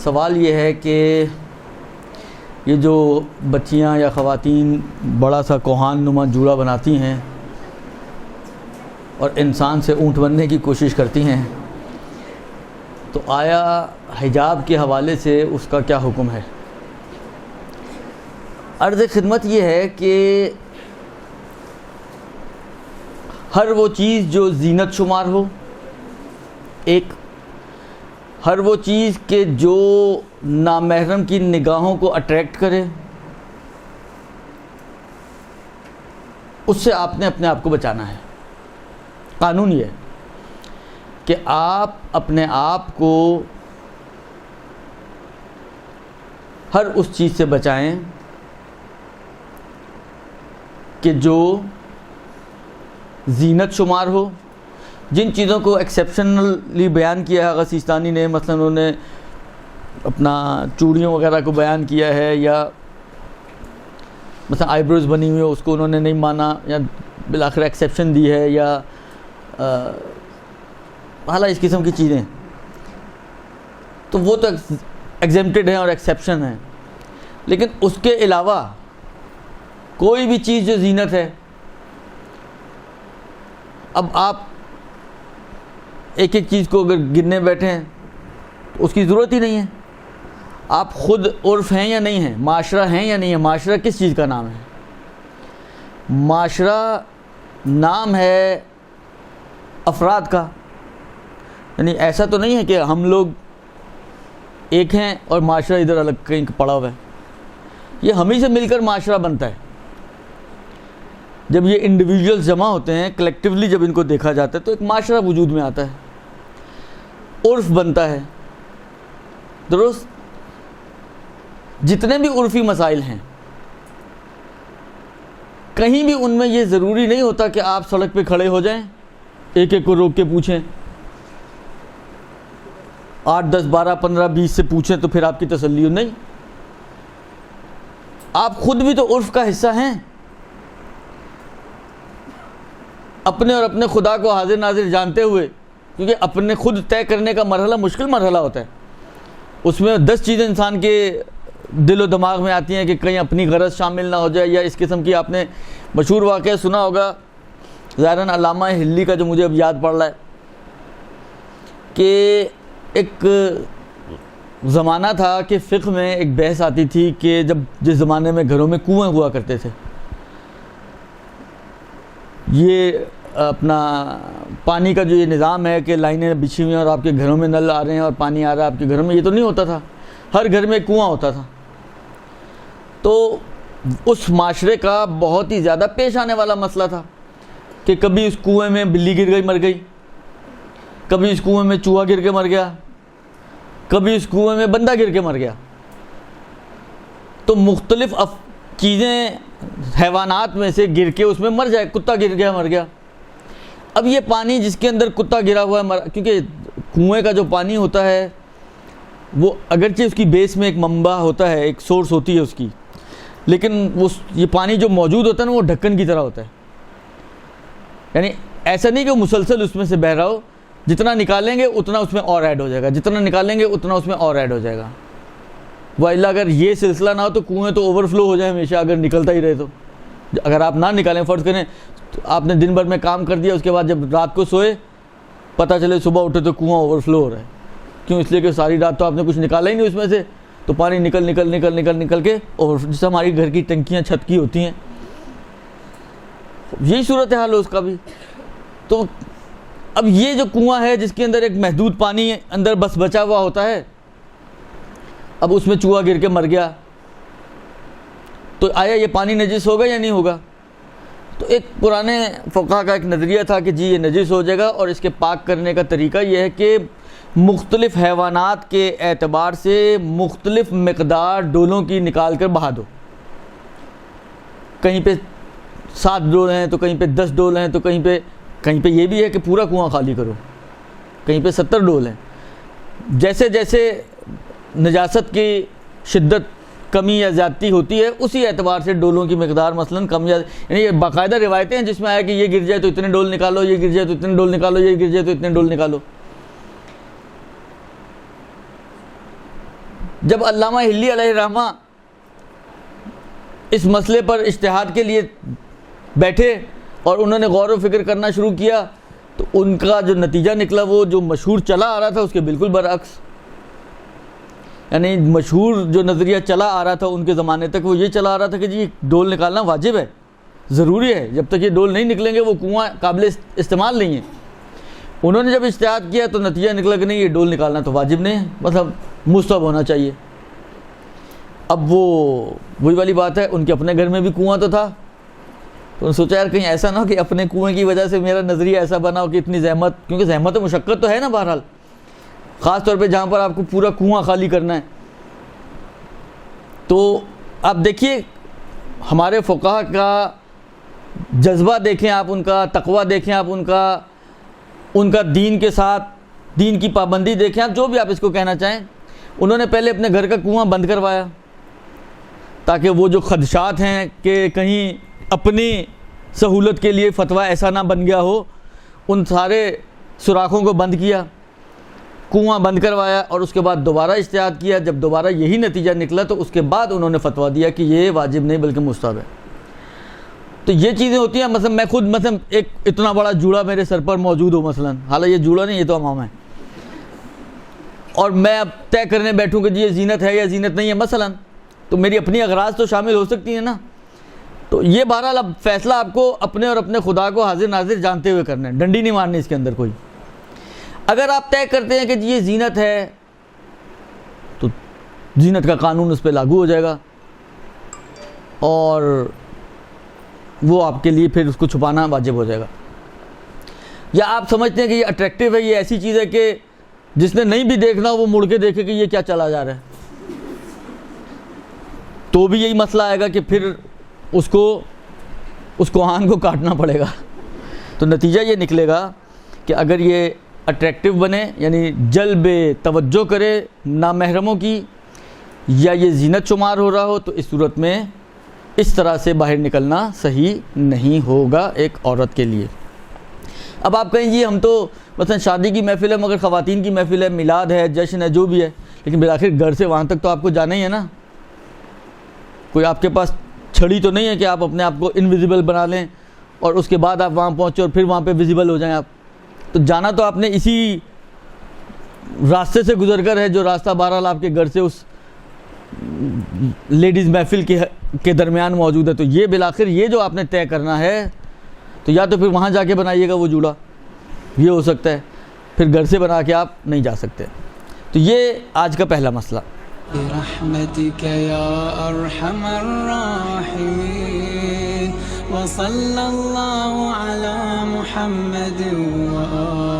سوال یہ ہے کہ یہ جو بچیاں یا خواتین بڑا سا کوہان نما جوڑا بناتی ہیں اور انسان سے اونٹ بننے کی کوشش کرتی ہیں، تو آیا حجاب کے حوالے سے اس کا کیا حکم ہے؟ عرض خدمت یہ ہے کہ ہر وہ چیز جو زینت شمار ہو، ایک ہر وہ چیز کہ جو نامحرم کی نگاہوں کو اٹریکٹ کرے، اس سے آپ نے اپنے آپ کو بچانا ہے۔ قانون یہ ہے کہ آپ اپنے آپ کو ہر اس چیز سے بچائیں کہ جو زینت شمار ہو۔ جن چیزوں کو ایکسیپشنلی بیان کیا ہے آغا سیستانی نے، مثلا انہوں نے اپنا چوڑیوں وغیرہ کو بیان کیا ہے، یا مثلا آئی بروز بنی ہوئی ہو اس کو انہوں نے نہیں مانا یا بالآخر ایکسیپشن دی ہے، یا حالانکہ اس قسم کی چیزیں تو وہ تو ایگزیمپٹڈ ہیں اور ایکسیپشن ہیں، لیکن اس کے علاوہ کوئی بھی چیز جو زینت ہے، اب آپ ایک ایک چیز کو اگر گننے بیٹھے ہیں تو اس کی ضرورت ہی نہیں ہے۔ آپ خود عرف ہیں یا نہیں ہیں، معاشرہ ہیں یا نہیں ہے۔ معاشرہ کس چیز کا نام ہے؟ معاشرہ نام ہے افراد کا، یعنی ایسا تو نہیں ہے کہ ہم لوگ ایک ہیں اور معاشرہ ادھر الگ کہیں پڑا ہوا ہے۔ یہ ہم ہی سے مل کر معاشرہ بنتا ہے۔ جب یہ انڈیویجولز جمع ہوتے ہیں، کلیکٹیولی جب ان کو دیکھا جاتا ہے تو ایک معاشرہ وجود میں آتا ہے، عرف بنتا ہے۔ درست؟ جتنے بھی عرفی مسائل ہیں، کہیں بھی ان میں یہ ضروری نہیں ہوتا کہ آپ سڑک پہ کھڑے ہو جائیں، ایک ایک کو روک کے پوچھیں، 8 10 12 15 20 سے پوچھیں تو پھر آپ کی تسلی ہو۔ نہیں، آپ خود بھی تو عرف کا حصہ ہیں۔ اپنے اور اپنے خدا کو حاضر ناظر جانتے ہوئے، کیونکہ اپنے خود طے کرنے کا مرحلہ مشکل مرحلہ ہوتا ہے، اس میں 10 چیزیں انسان کے دل و دماغ میں آتی ہیں کہ کہیں اپنی غرض شامل نہ ہو جائے، یا اس قسم کی آپ نے مشہور واقعہ سنا ہوگا ظاہراً علامہ ہلی کا، جو مجھے اب یاد پڑ رہا ہے، کہ ایک زمانہ تھا کہ فقہ میں ایک بحث آتی تھی کہ جس زمانے میں گھروں میں کنویں ہوا کرتے تھے، یہ اپنا پانی کا جو یہ نظام ہے کہ لائنیں بچھی ہوئی ہیں اور آپ کے گھروں میں نل آ رہے ہیں اور پانی آ رہا ہے آپ کے گھروں میں، یہ تو نہیں ہوتا تھا۔ ہر گھر میں کنواں ہوتا تھا۔ تو اس معاشرے کا بہت ہی زیادہ پیش آنے والا مسئلہ تھا کہ کبھی اس کنویں میں بلی گر گئی مر گئی، کبھی اس کنویں میں چوہا گر کے مر گیا، کبھی اس کنویں میں بندہ گر کے مر گیا۔ تو مختلف چیزیں حیوانات میں سے گر کے اس میں مر جائے، کتا گر گیا مر گیا۔ اب یہ پانی جس کے اندر کتا گرا ہوا ہے، کیونکہ کنویں کا جو پانی ہوتا ہے وہ اگرچہ اس کی بیس میں ایک منبع ہوتا ہے، ایک سورس ہوتی ہے اس کی، لیکن یہ پانی جو موجود ہوتا ہے نا وہ ڈھکن کی طرح ہوتا ہے، یعنی ایسا نہیں کہ وہ مسلسل اس میں سے بہہ رہا ہو، جتنا نکالیں گے اتنا اس میں اور ایڈ ہو جائے گا، جتنا نکالیں گے اتنا اس میں اور ایڈ ہو جائے گا۔ وإلا اگر یہ سلسلہ نہ ہو تو کنویں تو اوور فلو ہو جائے ہمیشہ، اگر نکلتا ہی رہے تو۔ اگر آپ نہ نکالیں، فرض کریں آپ نے دن بھر میں کام کر دیا، اس کے بعد جب رات کو سوئے پتہ چلے صبح اٹھے تو کنواں اوور فلو ہو رہا ہے، کیوں؟ اس لیے کہ ساری رات تو آپ نے کچھ نکالا ہی نہیں اس میں سے، تو پانی نکل کے اوور، جیسے ہماری گھر کی ٹنکیاں چھت کی ہوتی ہیں، یہی صورتحال ہے اس کا بھی۔ تو اب یہ جو کنواں ہے جس کے اندر ایک محدود پانی اندر بس بچا ہوا ہوتا ہے، اب اس میں چوہا گر کے مر گیا تو آیا یہ پانی نجس ہوگا یا نہیں ہوگا؟ تو ایک پرانے فقہا کا ایک نظریہ تھا کہ جی یہ نجس ہو جائے گا، اور اس کے پاک کرنے کا طریقہ یہ ہے کہ مختلف حیوانات کے اعتبار سے مختلف مقدار ڈولوں کی نکال کر بہا دو۔ کہیں پہ 7 ڈول ہیں تو کہیں پہ 10 ڈول ہیں، تو کہیں پہ یہ بھی ہے کہ پورا کنواں خالی کرو، کہیں پہ 70 ڈول ہیں۔ جیسے جیسے نجاست کی شدت کمی یا زیادتی ہوتی ہے اسی اعتبار سے ڈولوں کی مقدار مثلا کم یا، یعنی یہ باقاعدہ روایتیں ہیں جس میں آیا کہ یہ گر جائے تو اتنے ڈول نکالو، یہ گر جائے تو اتنے ڈول نکالو، یہ گر جائے تو اتنے ڈول نکالو۔ جب علامہ ہلی علیہ الرحمہ اس مسئلے پر اجتہاد کے لیے بیٹھے اور انہوں نے غور و فکر کرنا شروع کیا تو ان کا جو نتیجہ نکلا وہ جو مشہور چلا آ رہا تھا اس کے بالکل برعکس. یعنی مشہور جو نظریہ چلا آ رہا تھا ان کے زمانے تک وہ یہ چلا آ رہا تھا کہ جی ڈول نکالنا واجب ہے, ضروری ہے, جب تک یہ ڈول نہیں نکلیں گے وہ کنواں قابل استعمال نہیں ہے. انہوں نے جب اجتہاد کیا تو نتیجہ نکلا کہ نہیں, یہ ڈول نکالنا تو واجب نہیں ہے, مطلب مستحب ہونا چاہیے. اب وہی والی بات ہے, ان کے اپنے گھر میں بھی کنواں تو تھا, تو انہوں نے سوچا یار کہیں ایسا نہ ہو کہ اپنے کنویں کی وجہ سے میرا نظریہ ایسا بنا ہو کہ اتنی زحمت, کیونکہ زحمت و مشقت تو ہے نا بہرحال, خاص طور پہ جہاں پر آپ کو پورا کنواں خالی کرنا ہے. تو آپ دیکھیے ہمارے فقہا کا جذبہ دیکھیں آپ, ان کا تقویٰ دیکھیں آپ, ان کا دین کے ساتھ دین کی پابندی دیکھیں آپ, جو بھی آپ اس کو کہنا چاہیں. انہوں نے پہلے اپنے گھر کا کنواں بند کروایا تاکہ وہ جو خدشات ہیں کہ کہیں اپنی سہولت کے لیے فتویٰ ایسا نہ بن گیا ہو, ان سارے سوراخوں کو بند کیا, کنواں بند کروایا, اور اس کے بعد دوبارہ اجتہاد کیا. جب دوبارہ یہی نتیجہ نکلا تو اس کے بعد انہوں نے فتویٰ دیا کہ یہ واجب نہیں بلکہ مستحب ہے. تو یہ چیزیں ہوتی ہیں. مثلا میں خود ایک اتنا بڑا جوڑا میرے سر پر موجود ہو, مثلا حالانکہ یہ جوڑا نہیں, یہ تو امام ہے, اور میں اب طے کرنے بیٹھوں کہ جی یہ زینت ہے یا زینت نہیں ہے مثلا, تو میری اپنی اغراض تو شامل ہو سکتی ہیں نا. تو یہ بہرحال اب فیصلہ آپ کو اپنے اور اپنے خدا کو حاضر ناظر جانتے ہوئے کرنا ہے, ڈنڈی نہیں مارنی اس کے اندر کوئی. اگر آپ طے کرتے ہیں کہ جی یہ زینت ہے تو زینت کا قانون اس پہ لاگو ہو جائے گا, اور وہ آپ کے لیے پھر اس کو چھپانا واجب ہو جائے گا. یا آپ سمجھتے ہیں کہ یہ اٹریکٹیو ہے, یہ ایسی چیز ہے کہ جس نے نہیں بھی دیکھنا وہ مڑ کے دیکھے کہ یہ کیا چلا جا رہا ہے, تو بھی یہی مسئلہ آئے گا کہ پھر اس کو آن کو کاٹنا پڑے گا. تو نتیجہ یہ نکلے گا کہ اگر یہ اٹریکٹیو بنے, یعنی جلب توجہ کرے نامحرموں کی, یا یہ زینت شمار ہو رہا ہو, تو اس صورت میں اس طرح سے باہر نکلنا صحیح نہیں ہوگا ایک عورت کے لیے. اب آپ کہیں جی ہم تو مثلا شادی کی محفل ہے, مگر خواتین کی محفل ہے, میلاد ہے, جشن ہے, جو بھی ہے, لیکن بالآخر گھر سے وہاں تک تو آپ کو جانا ہی ہے نا. کوئی آپ کے پاس چھڑی تو نہیں ہے کہ آپ اپنے آپ کو انویزیبل بنا لیں اور اس کے بعد آپ وہاں پہنچے اور پھر وہاں پہ ویزیبل ہو جائیں آپ. تو جانا تو آپ نے اسی راستے سے گزر کر ہے جو راستہ بہرحال آپ کے گھر سے اس لیڈیز محفل کے درمیان موجود ہے. تو یہ بالآخر یہ جو آپ نے طے کرنا ہے, تو یا تو پھر وہاں جا کے بنائیے گا وہ جوڑا, یہ ہو سکتا ہے, پھر گھر سے بنا کے آپ نہیں جا سکتے. تو یہ آج کا پہلا مسئلہ. برحمتك يا ارحم الراحمين وصلى الله على محمد وآله